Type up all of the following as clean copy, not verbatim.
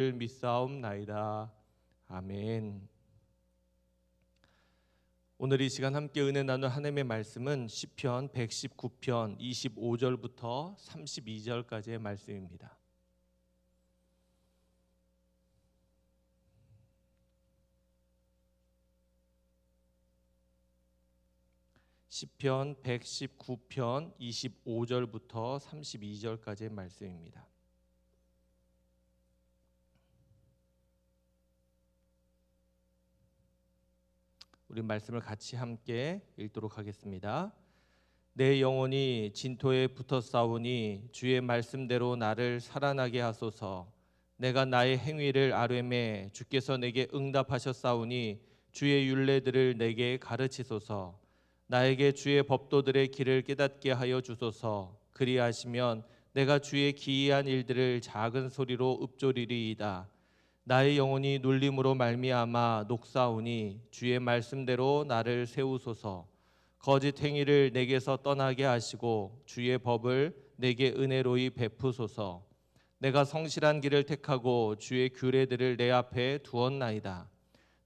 믿사옵나이다. 아멘. 오늘 이 시간 함께 은혜 나눌 하나님의 말씀은 시편 119편 25절부터 32절까지의 말씀입니다. 시편 119편 25절부터 32절까지의 말씀입니다. 우리 말씀을 같이 함께 읽도록 하겠습니다. 내 영혼이 진토에 붙어 싸우니 주의 말씀대로 나를 살아나게 하소서. 내가 나의 행위를 아뢰매 주께서 내게 응답하셨사오니 주의 율례들을 내게 가르치소서. 나에게 주의 법도들의 길을 깨닫게 하여 주소서. 그리하시면 내가 주의 기이한 일들을 작은 소리로 읊조리리이다. 나의 영혼이 눌림으로 말미암아 녹사오니 주의 말씀대로 나를 세우소서. 거짓 행위를 내게서 떠나게 하시고 주의 법을 내게 은혜로이 베푸소서. 내가 성실한 길을 택하고 주의 규례들을 내 앞에 두었나이다.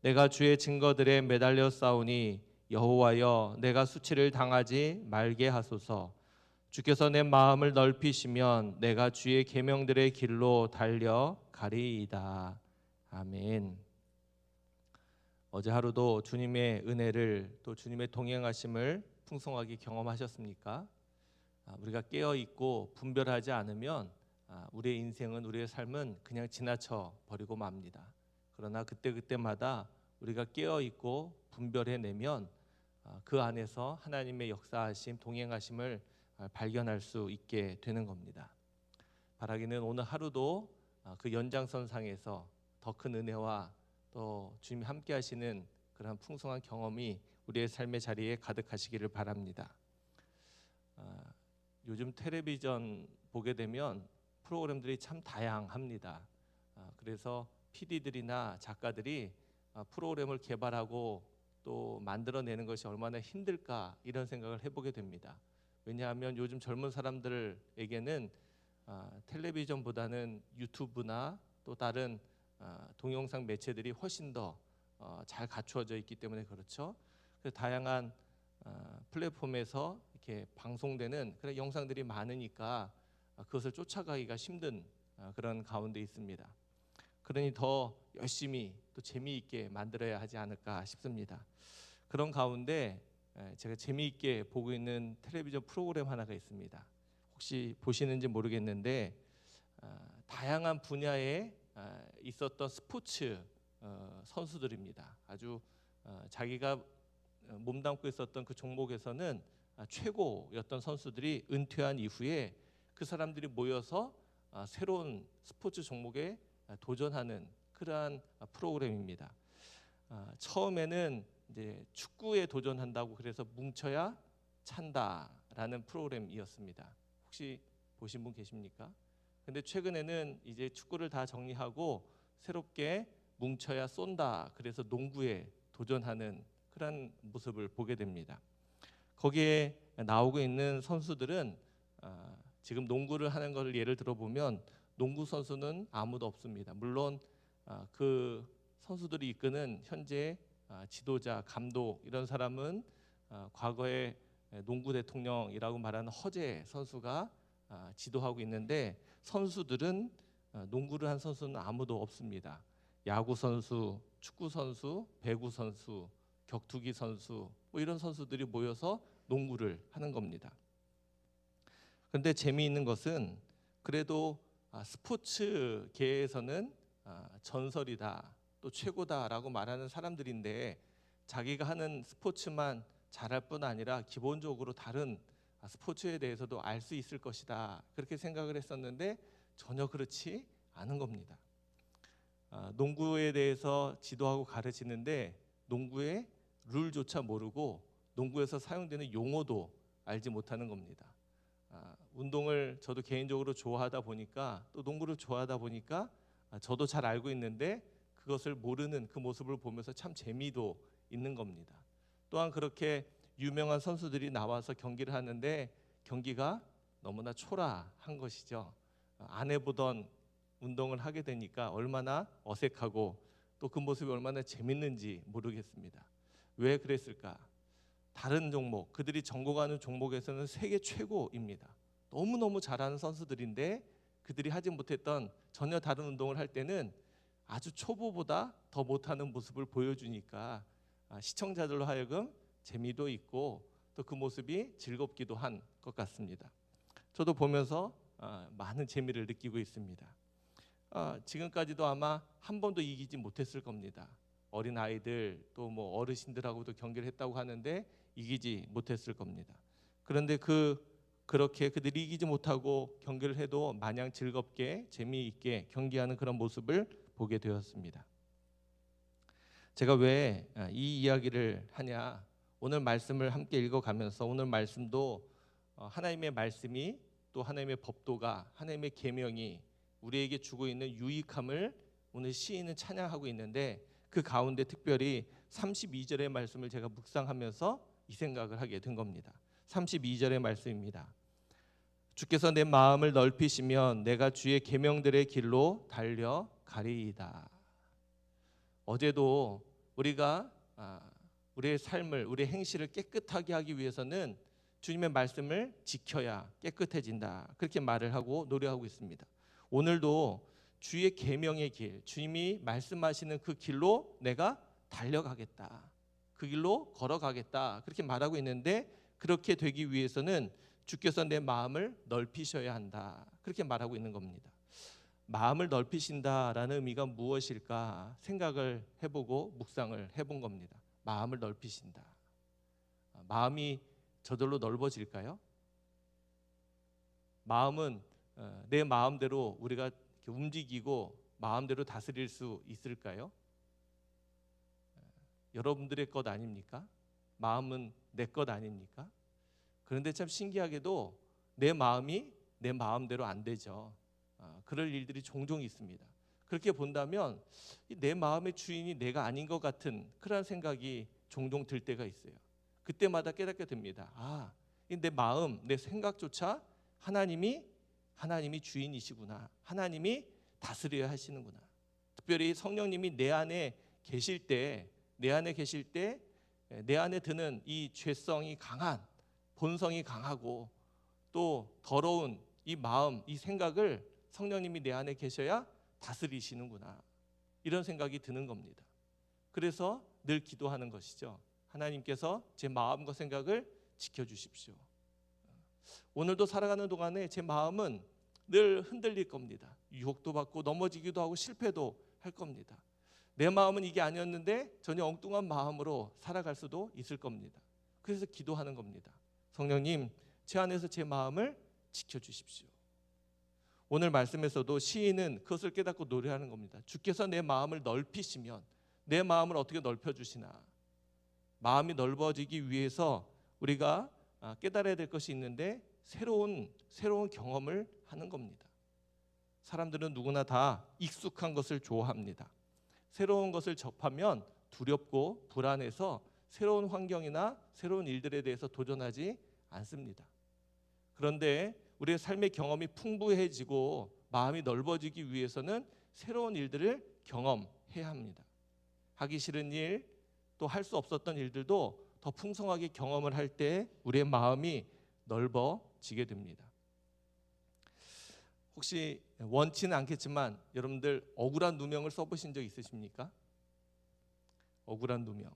내가 주의 증거들에 매달려 싸우니 여호와여 내가 수치를 당하지 말게 하소서. 주께서 내 마음을 넓히시면 내가 주의 계명들의 길로 달려가리이다. 아멘. 어제 하루도 주님의 은혜를 또 주님의 동행하심을 풍성하게 경험하셨습니까? 우리가 깨어있고 분별하지 않으면 우리의 인생은, 우리의 삶은 그냥 지나쳐 버리고 맙니다. 그러나 그때그때마다 우리가 깨어있고 분별해내면 그 안에서 하나님의 역사하심, 동행하심을 발견할 수 있게 되는 겁니다. 바라기는 오늘 하루도 그 연장선상에서 더 큰 은혜와 또 주님이 함께 하시는 그런 풍성한 경험이 우리의 삶의 자리에 가득하시기를 바랍니다. 요즘 텔레비전 보게 되면 프로그램들이 참 다양합니다. 그래서 PD들이나 작가들이 프로그램을 개발하고 또 만들어내는 것이 얼마나 힘들까 이런 생각을 해보게 됩니다. 왜냐하면 요즘 젊은 사람들에게는 텔레비전보다는 유튜브나 또 다른 동영상 매체들이 훨씬 더 잘 갖추어져 있기 때문에 그렇죠. 그래서 다양한 플랫폼에서 이렇게 방송되는 그런 영상들이 많으니까 그것을 쫓아가기가 힘든 그런 가운데 있습니다. 그러니 더 열심히 또 재미있게 만들어야 하지 않을까 싶습니다. 그런 가운데 제가 재미있게 보고 있는 텔레비전 프로그램 하나가 있습니다. 혹시 보시는지 모르겠는데 다양한 분야에 있었던 스포츠 선수들입니다. 아주 자기가 몸담고 있었던 그 종목에서는 최고였던 선수들이 은퇴한 이후에 그 사람들이 모여서 새로운 스포츠 종목에 도전하는 그러한 프로그램입니다. 처음에는 이제 축구에 도전한다고 그래서 뭉쳐야 찬다라는 프로그램이었습니다. 혹시 보신 분 계십니까? 근데 최근에는 이제 축구를 다 정리하고 새롭게 뭉쳐야 쏜다. 그래서 농구에 도전하는 그런 모습을 보게 됩니다. 거기에 나오고 있는 선수들은 지금 농구를 하는 것을 예를 들어보면 농구 선수는 아무도 없습니다. 물론 그 선수들이 이끄는 현재 지도자, 감독 이런 사람은 과거에 농구 대통령이라고 말하는 허재 선수가 지도하고 있는데 선수들은 농구를 한 선수는 아무도 없습니다. 야구 선수, 축구 선수, 배구 선수, 격투기 선수 뭐 이런 선수들이 모여서 농구를 하는 겁니다. 그런데 재미있는 것은 그래도 스포츠계에서는 전설이다, 또 최고다라고 말하는 사람들인데 자기가 하는 스포츠만 잘할 뿐 아니라 기본적으로 다른 스포츠에 대해서도 알 수 있을 것이다 그렇게 생각을 했었는데 전혀 그렇지 않은 겁니다. 농구에 대해서 지도하고 가르치는데 농구의 룰조차 모르고 농구에서 사용되는 용어도 알지 못하는 겁니다. 운동을 저도 개인적으로 좋아하다 보니까 또 농구를 좋아하다 보니까 저도 잘 알고 있는데 그것을 모르는 그 모습을 보면서 참 재미도 있는 겁니다. 또한 그렇게 유명한 선수들이 나와서 경기를 하는데 경기가 너무나 초라한 것이죠. 안 해보던 운동을 하게 되니까 얼마나 어색하고 또 그 모습이 얼마나 재밌는지 모르겠습니다. 왜 그랬을까? 다른 종목, 그들이 전공하는 종목에서는 세계 최고입니다. 너무너무 잘하는 선수들인데 그들이 하지 못했던 전혀 다른 운동을 할 때는 아주 초보보다 더 못하는 모습을 보여주니까 시청자들로 하여금 재미도 있고 또 그 모습이 즐겁기도 한 것 같습니다. 저도 보면서 많은 재미를 느끼고 있습니다. 지금까지도 아마 한 번도 이기지 못했을 겁니다. 어린 아이들 또 뭐 어르신들하고도 경기를 했다고 하는데 이기지 못했을 겁니다. 그런데 그렇게 그들이 이기지 못하고 경기를 해도 마냥 즐겁게 재미있게 경기하는 그런 모습을 보게 되었습니다. 제가 왜 이 이야기를 하냐? 오늘 말씀을 함께 읽어가면서 오늘 말씀도 하나님의 말씀이 또 하나님의 법도가 하나님의 계명이 우리에게 주고 있는 유익함을 오늘 시인은 찬양하고 있는데 그 가운데 특별히 32절의 말씀을 제가 묵상하면서 이 생각을 하게 된 겁니다. 32절의 말씀입니다. 주께서 내 마음을 넓히시면 내가 주의 계명들의 길로 달려가리이다. 어제도 우리가 우리의 삶을, 우리의 행실을 깨끗하게 하기 위해서는 주님의 말씀을 지켜야 깨끗해진다. 그렇게 말을 하고 노래하고 있습니다. 오늘도 주의 계명의 길, 주님이 말씀하시는 그 길로 내가 달려가겠다. 그 길로 걸어가겠다. 그렇게 말하고 있는데 그렇게 되기 위해서는 주께서 내 마음을 넓히셔야 한다. 그렇게 말하고 있는 겁니다. 마음을 넓히신다라는 의미가 무엇일까 생각을 해보고 묵상을 해본 겁니다. 마음을 넓히신다. 마음이 저절로 넓어질까요? 마음은 내 마음대로 우리가 움직이고 마음대로 다스릴 수 있을까요? 여러분들의 것 아닙니까? 마음은 내 것 아닙니까? 그런데 참 신기하게도 내 마음이 내 마음대로 안 되죠. 그럴 일들이 종종 있습니다. 그렇게 본다면 내 마음의 주인이 내가 아닌 것 같은 그런 생각이 종종 들 때가 있어요. 그때마다 깨닫게 됩니다. 내 마음, 내 생각조차 하나님이 주인이시구나. 하나님이 다스려야 하시는구나. 특별히 성령님이 내 안에 계실 때 내 안에 드는 이 죄성이 강한, 본성이 강하고 또 더러운 이 마음, 이 생각을 성령님이 내 안에 계셔야 다스리시는구나. 이런 생각이 드는 겁니다. 그래서 늘 기도하는 것이죠. 하나님께서 제 마음과 생각을 지켜주십시오. 오늘도 살아가는 동안에 제 마음은 늘 흔들릴 겁니다. 유혹도 받고 넘어지기도 하고 실패도 할 겁니다. 내 마음은 이게 아니었는데 전혀 엉뚱한 마음으로 살아갈 수도 있을 겁니다. 그래서 기도하는 겁니다. 성령님, 제 안에서 제 마음을 지켜주십시오. 오늘 말씀에서도 시인은 그것을 깨닫고 노래하는 겁니다. 주께서 내 마음을 넓히시면 내 마음을 어떻게 넓혀주시나. 마음이 넓어지기 위해서 우리가 깨달아야 될 것이 있는데 새로운 경험을 하는 겁니다. 사람들은 누구나 다 익숙한 것을 좋아합니다. 새로운 것을 접하면 두렵고 불안해서 새로운 환경이나 새로운 일들에 대해서 도전하지 않습니다. 그런데 우리의 삶의 경험이 풍부해지고 마음이 넓어지기 위해서는 새로운 일들을 경험해야 합니다. 하기 싫은 일, 또 할 수 없었던 일들도 더 풍성하게 경험을 할 때 우리의 마음이 넓어지게 됩니다. 혹시 원치는 않겠지만 여러분들 억울한 누명을 써보신 적 있으십니까? 억울한 누명.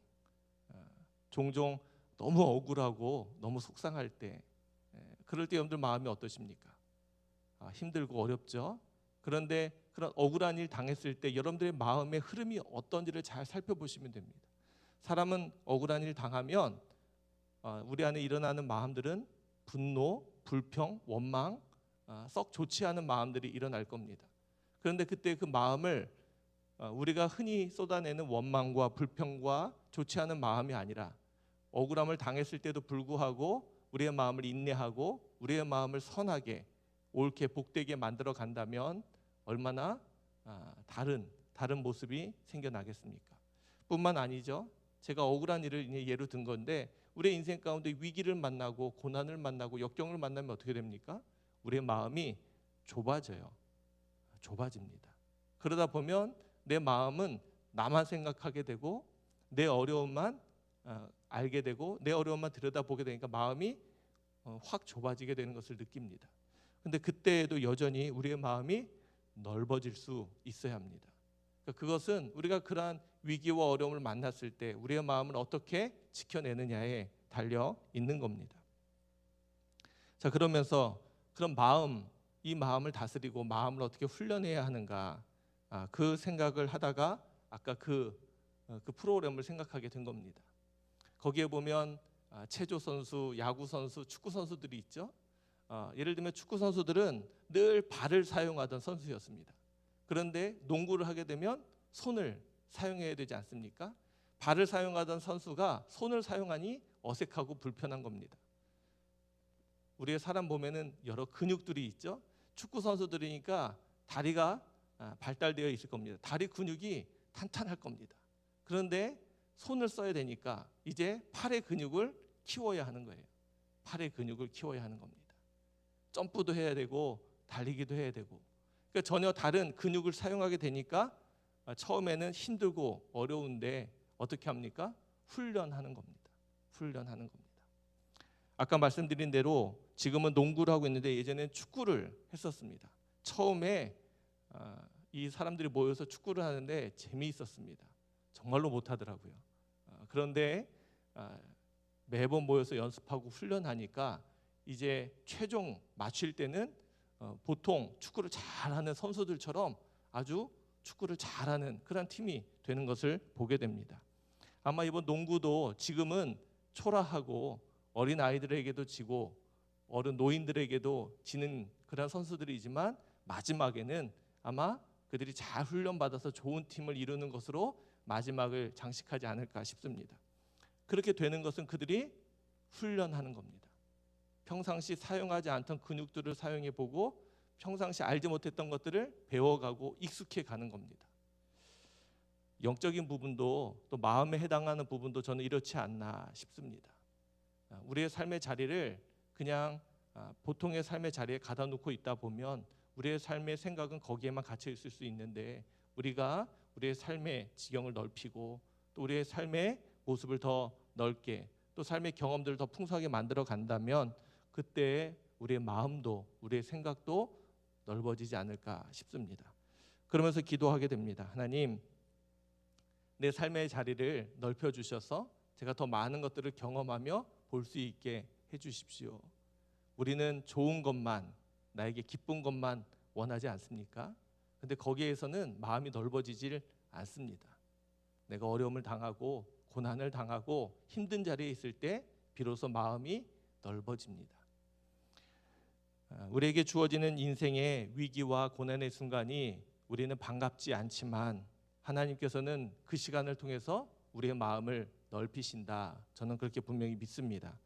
종종 너무 억울하고 너무 속상할 때, 그럴 때 여러분들 마음이 어떠십니까? 힘들고 어렵죠. 그런데 그런 억울한 일 당했을 때 여러분들의 마음의 흐름이 어떤지를 잘 살펴보시면 됩니다. 사람은 억울한 일 당하면 우리 안에 일어나는 마음들은 분노, 불평, 원망, 썩 좋지 않은 마음들이 일어날 겁니다. 그런데 그때 그 마음을 우리가 흔히 쏟아내는 원망과 불평과 좋지 않은 마음이 아니라 억울함을 당했을 때도 불구하고 우리의 마음을 인내하고 우리의 마음을 선하게 옳게 복되게 만들어 간다면 얼마나 다른 모습이 생겨나겠습니까? 뿐만 아니죠. 제가 억울한 일을 예로 든 건데 우리의 인생 가운데 위기를 만나고 고난을 만나고 역경을 만나면 어떻게 됩니까? 우리의 마음이 좁아져요. 좁아집니다. 그러다 보면 내 마음은 나만 생각하게 되고 내 어려움만 알게 되고 내 어려움만 들여다보게 되니까 마음이 확 좁아지게 되는 것을 느낍니다. 근데 그때에도 여전히 우리의 마음이 넓어질 수 있어야 합니다. 그러니까 그것은 우리가 그러한 위기와 어려움을 만났을 때 우리의 마음을 어떻게 지켜내느냐에 달려 있는 겁니다. 자, 그러면서 그런 이 마음을 다스리고 마음을 어떻게 훈련해야 하는가, 그 생각을 하다가 아까 그 프로그램을 생각하게 된 겁니다. 거기에 보면 체조 선수, 야구 선수, 축구 선수들이 있죠. 예를 들면 축구 선수들은 늘 발을 사용하던 선수였습니다. 그런데 농구를 하게 되면 손을 사용해야 되지 않습니까? 발을 사용하던 선수가 손을 사용하니 어색하고 불편한 겁니다. 우리의 사람 보면은 여러 근육들이 있죠. 축구 선수들이니까 다리가 발달되어 있을 겁니다. 다리 근육이 탄탄할 겁니다. 그런데 손을 써야 되니까 이제 팔의 근육을 키워야 하는 거예요. 팔의 근육을 키워야 하는 겁니다. 점프도 해야 되고 달리기도 해야 되고, 그러니까 전혀 다른 근육을 사용하게 되니까 처음에는 힘들고 어려운데 어떻게 합니까? 훈련하는 겁니다. 훈련하는 겁니다. 아까 말씀드린 대로 지금은 농구를 하고 있는데 예전에는 축구를 했었습니다. 처음에 이 사람들이 모여서 축구를 하는데 재미있었습니다. 정말로 못하더라고요. 그런데 매번 모여서 연습하고 훈련하니까 이제 최종 마칠 때는 보통 축구를 잘하는 선수들처럼 아주 축구를 잘하는 그런 팀이 되는 것을 보게 됩니다. 아마 이번 농구도 지금은 초라하고 어린 아이들에게도 지고 어른 노인들에게도 지는 그런 선수들이지만 마지막에는 아마 그들이 잘 훈련받아서 좋은 팀을 이루는 것으로 마지막을 장식하지 않을까 싶습니다. 그렇게 되는 것은 그들이 훈련하는 겁니다. 평상시 사용하지 않던 근육들을 사용해 보고 평상시 알지 못했던 것들을 배워가고 익숙해 가는 겁니다. 영적인 부분도 또 마음에 해당하는 부분도 저는 이렇지 않나 싶습니다. 우리의 삶의 자리를 그냥 보통의 삶의 자리에 가다 놓고 있다 보면 우리의 삶의 생각은 거기에만 갇혀 있을 수 있는데, 우리가 우리의 삶의 지경을 넓히고 또 우리의 삶의 모습을 더 넓게, 또 삶의 경험들을 더 풍성하게 만들어 간다면 그때 우리의 마음도 우리의 생각도 넓어지지 않을까 싶습니다. 그러면서 기도하게 됩니다. 하나님, 내 삶의 자리를 넓혀 주셔서 제가 더 많은 것들을 경험하며 볼 수 있게 해 주십시오. 우리는 좋은 것만, 나에게 기쁜 것만 원하지 않습니까? 근데 거기에서는 마음이 넓어지질 않습니다. 내가 어려움을 당하고 고난을 당하고 힘든 자리에 있을 때 비로소 마음이 넓어집니다. 우리에게 주어지는 인생의 위기와 고난의 순간이 우리는 반갑지 않지만 하나님께서는 그 시간을 통해서 우리의 마음을 넓히신다. 저는 그렇게 분명히 믿습니다.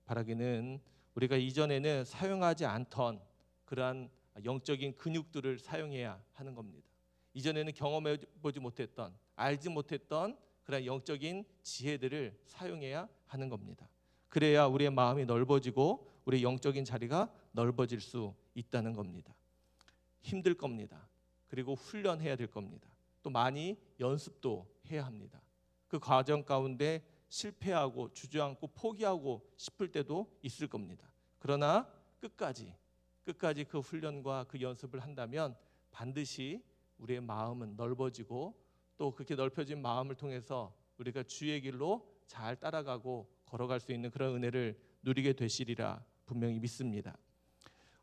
바라기는 우리가 이전에는 사용하지 않던 그러한 영적인 근육들을 사용해야 하는 겁니다. 이전에는 경험해 보지 못했던, 알지 못했던 그런 영적인 지혜들을 사용해야 하는 겁니다. 그래야 우리의 마음이 넓어지고 우리의 영적인 자리가 넓어질 수 있다는 겁니다. 힘들 겁니다. 그리고 훈련해야 될 겁니다. 또 많이 연습도 해야 합니다. 그 과정 가운데 실패하고 주저앉고 포기하고 싶을 때도 있을 겁니다. 그러나 끝까지 그 훈련과 그 연습을 한다면 반드시 우리의 마음은 넓어지고 또 그렇게 넓혀진 마음을 통해서 우리가 주의 길로 잘 따라가고 걸어갈 수 있는 그런 은혜를 누리게 되시리라 분명히 믿습니다.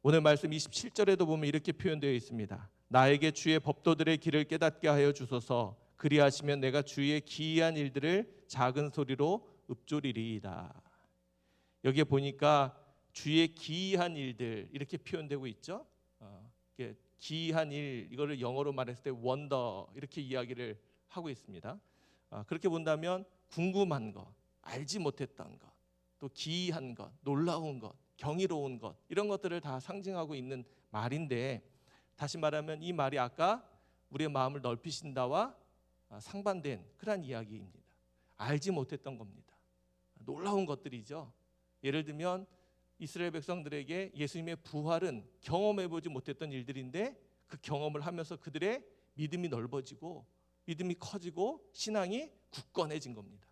오늘 말씀 27절에도 보면 이렇게 표현되어 있습니다. 나에게 주의 법도들의 길을 깨닫게 하여 주소서. 그리하시면 내가 주의 기이한 일들을 작은 소리로 읊조리리이다. 여기에 보니까 주의 기이한 일들 이렇게 표현되고 있죠. 기이한 일, 이거를 영어로 말했을 때 원더 이렇게 이야기를 하고 있습니다. 그렇게 본다면 궁금한 것, 알지 못했던 것, 또 기이한 것, 놀라운 것, 경이로운 것, 이런 것들을 다 상징하고 있는 말인데, 다시 말하면 이 말이 아까 우리의 마음을 넓히신다와 상반된 그런 이야기입니다. 알지 못했던 겁니다. 놀라운 것들이죠. 예를 들면 이스라엘 백성들에게 예수님의 부활은 경험해보지 못했던 일들인데 그 경험을 하면서 그들의 믿음이 넓어지고 믿음이 커지고 신앙이 굳건해진 겁니다.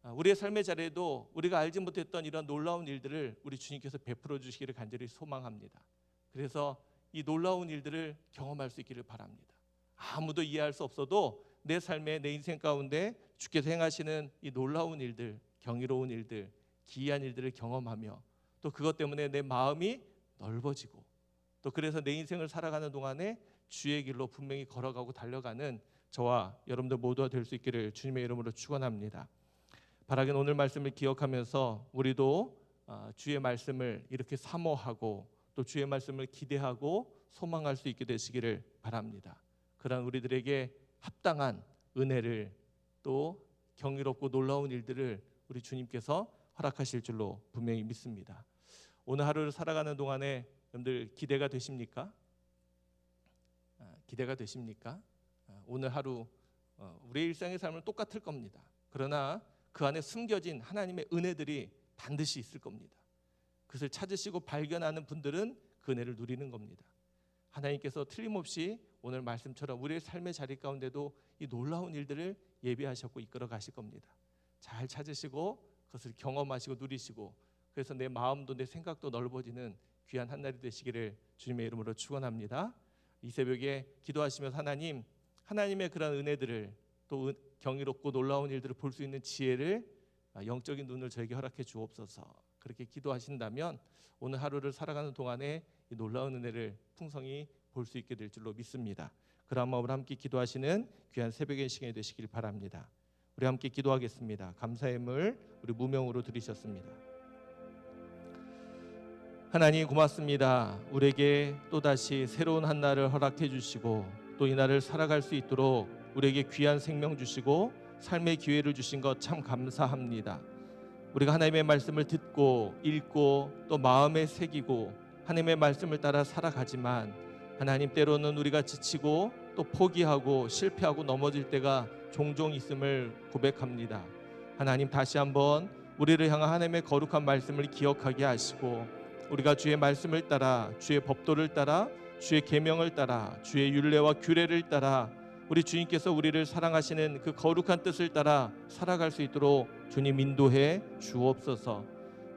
우리의 삶의 자리에도 우리가 알지 못했던 이런 놀라운 일들을 우리 주님께서 베풀어 주시기를 간절히 소망합니다. 그래서 이 놀라운 일들을 경험할 수 있기를 바랍니다. 아무도 이해할 수 없어도 내 삶에, 내 인생 가운데 주께서 행하시는 이 놀라운 일들, 경이로운 일들, 기이한 일들을 경험하며 또 그것 때문에 내 마음이 넓어지고 또 그래서 내 인생을 살아가는 동안에 주의 길로 분명히 걸어가고 달려가는 저와 여러분들 모두가 될 수 있기를 주님의 이름으로 축원합니다. 바라긴 오늘 말씀을 기억하면서 우리도 주의 말씀을 이렇게 사모하고 또 주의 말씀을 기대하고 소망할 수 있게 되시기를 바랍니다. 그런 우리들에게 합당한 은혜를 또 경이롭고 놀라운 일들을 우리 주님께서 허락하실 줄로 분명히 믿습니다. 오늘 하루를 살아가는 동안에 여러분들 기대가 되십니까? 기대가 되십니까? 오늘 하루 우리의 일상의 삶은 똑같을 겁니다. 그러나 그 안에 숨겨진 하나님의 은혜들이 반드시 있을 겁니다. 그것을 찾으시고 발견하는 분들은 그 은혜를 누리는 겁니다. 하나님께서 틀림없이 오늘 말씀처럼 우리의 삶의 자리 가운데도 이 놀라운 일들을 예비하셨고 이끌어 가실 겁니다. 잘 찾으시고 그것을 경험하시고 누리시고 그래서 내 마음도 내 생각도 넓어지는 귀한 한 날이 되시기를 주님의 이름으로 축원합니다. 이 새벽에 기도하시면서 하나님의 그런 은혜들을 또 경이롭고 놀라운 일들을 볼 수 있는 지혜를 영적인 눈을 저에게 허락해 주옵소서. 그렇게 기도하신다면 오늘 하루를 살아가는 동안에 이 놀라운 은혜를 풍성히 볼 수 있게 될 줄로 믿습니다. 그런 마음으로 함께 기도하시는 귀한 새벽의 시간이 되시길 바랍니다. 우리 함께 기도하겠습니다. 감사의 물 우리 무명으로 드리셨습니다. 하나님 고맙습니다. 우리에게 또다시 새로운 한 날을 허락해 주시고 또 이 날을 살아갈 수 있도록 우리에게 귀한 생명 주시고 삶의 기회를 주신 것 참 감사합니다. 우리가 하나님의 말씀을 듣고 읽고 또 마음에 새기고 하나님의 말씀을 따라 살아가지만 하나님 때로는 우리가 지치고 또 포기하고 실패하고 넘어질 때가 종종 있음을 고백합니다. 하나님 다시 한번 우리를 향한 하나님의 거룩한 말씀을 기억하게 하시고 우리가 주의 말씀을 따라 주의 법도를 따라 주의 계명을 따라 주의 율례와 규례를 따라 우리 주님께서 우리를 사랑하시는 그 거룩한 뜻을 따라 살아갈 수 있도록 주님 인도해 주옵소서.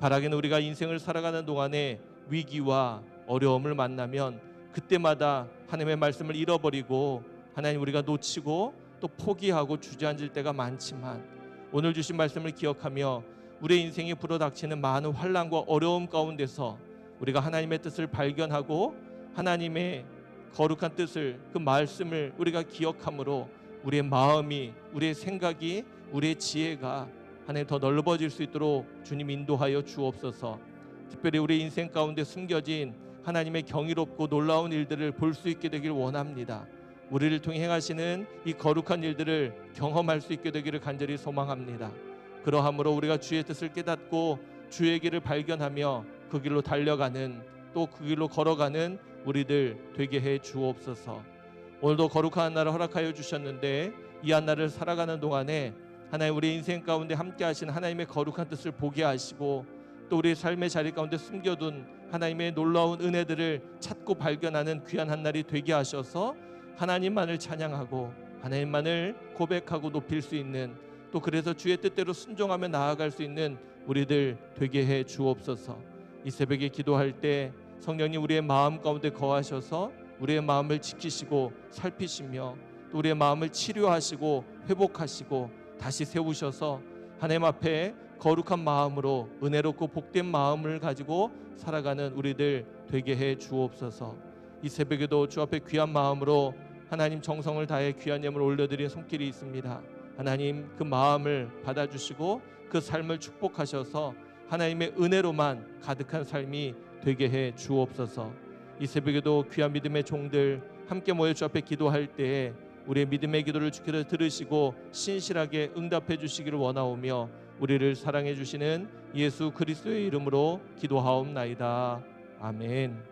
바라기는 우리가 인생을 살아가는 동안에 위기와 어려움을 만나면 그때마다 하나님의 말씀을 잃어버리고 하나님 우리가 놓치고 또 포기하고 주저앉을 때가 많지만 오늘 주신 말씀을 기억하며 우리의 인생에 불어닥치는 많은 환난과 어려움 가운데서 우리가 하나님의 뜻을 발견하고 하나님의 거룩한 뜻을 그 말씀을 우리가 기억함으로 우리의 마음이 우리의 생각이 우리의 지혜가 하나님 더 넓어질 수 있도록 주님 인도하여 주옵소서. 특별히 우리 인생 가운데 숨겨진 하나님의 경이롭고 놀라운 일들을 볼 수 있게 되길 원합니다. 우리를 통해 행하시는 이 거룩한 일들을 경험할 수 있게 되기를 간절히 소망합니다. 그러함으로 우리가 주의 뜻을 깨닫고 주의 길을 발견하며 그 길로 달려가는 또 그 길로 걸어가는 우리들 되게 해 주옵소서. 오늘도 거룩한 한 날을 허락하여 주셨는데 이 한 날을 살아가는 동안에 하나님 우리 인생 가운데 함께 하신 하나님의 거룩한 뜻을 보게 하시고 또 우리의 삶의 자리 가운데 숨겨둔 하나님의 놀라운 은혜들을 찾고 발견하는 귀한 한 날이 되게 하셔서 하나님만을 찬양하고 하나님만을 고백하고 높일 수 있는 또 그래서 주의 뜻대로 순종하며 나아갈 수 있는 우리들 되게 해 주옵소서. 이 새벽에 기도할 때 성령님 우리의 마음 가운데 거하셔서 우리의 마음을 지키시고 살피시며 또 우리의 마음을 치료하시고 회복하시고 다시 세우셔서 하나님 앞에 거룩한 마음으로 은혜롭고 복된 마음을 가지고 살아가는 우리들 되게 해 주옵소서. 이 새벽에도 주 앞에 귀한 마음으로 하나님 정성을 다해 귀한 예물을 올려드린 손길이 있습니다. 하나님 그 마음을 받아주시고 그 삶을 축복하셔서 하나님의 은혜로만 가득한 삶이 되게 해 주옵소서. 이 새벽에도 귀한 믿음의 종들 함께 모여 주 앞에 기도할 때에 우리의 믿음의 기도를 주께서 들으시고 신실하게 응답해 주시기를 원하오며 우리를 사랑해 주시는 예수 그리스도의 이름으로 기도하옵나이다. 아멘.